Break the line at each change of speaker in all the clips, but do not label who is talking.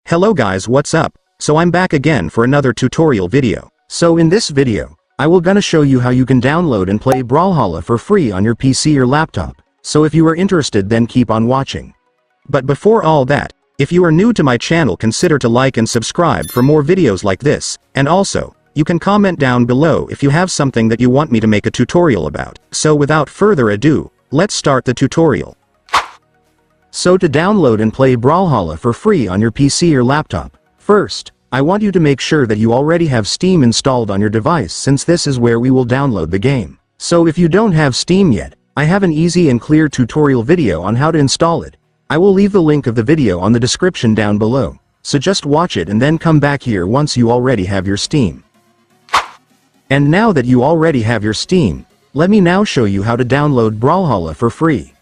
Hello guys, what's up? So I'm back again for another tutorial video. So in this video, I will gonna show you how you can download and play BRAWLHALLA for free on your PC or laptop. So if you are interested, then keep on watching. But before all that, if you are new to my channel, consider to like and subscribe for more videos like this, and also, you can comment down below if you have something that you want me to make a tutorial about. So without further ado, let's start the tutorial. So to download and play BRAWLHALLA for free on your PC or laptop, first, I want you to make sure that you already have Steam installed on your device, since this is where we will download the game. So if you don't have Steam yet, I have an easy and clear tutorial video on how to install it. I will leave the link of the video on the description down below, so just watch it and then come back here once you already have your Steam. And now that you already have your Steam, let me now show you how to download BRAWLHALLA for free.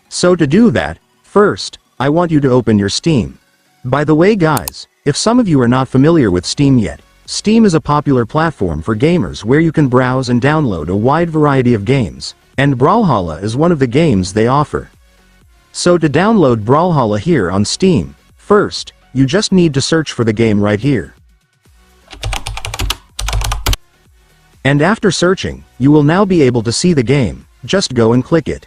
So to do that, first, I want you to open your Steam. By the way guys, if some of you are not familiar with Steam yet, Steam is a popular platform for gamers where you can browse and download a wide variety of games, and BRAWLHALLA is one of the games they offer. So to download BRAWLHALLA here on Steam, first, you just need to search for the game right here. And after searching, you will now be able to see the game. Just go and click it.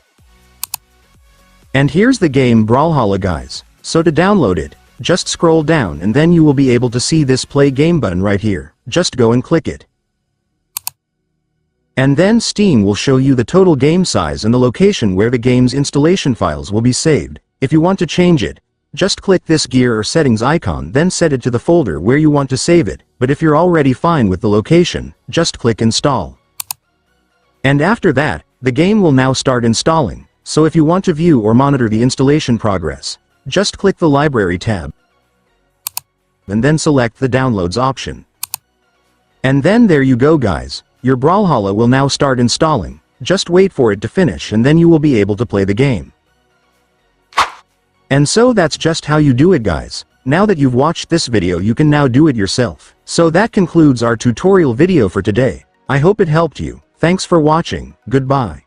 And here's the game BRAWLHALLA guys. So to download it, just scroll down and then you will be able to see this play game button right here. Just go and click it. And then Steam will show you the total game size and the location where the game's installation files will be saved. If you want to change it, just click this gear or settings icon, then set it to the folder where you want to save it. But if you're already fine with the location, just click install. And after that, the game will now start installing. So if you want to view or monitor the installation progress, just click the library tab and then select the downloads option. And then there you go guys, your BRAWLHALLA will now start installing. Just wait for it to finish and then you will be able to play the game. And so that's just how you do it guys. Now that you've watched this video, you can now do it yourself. So that concludes our tutorial video for today. I hope it helped you. Thanks for watching. Goodbye.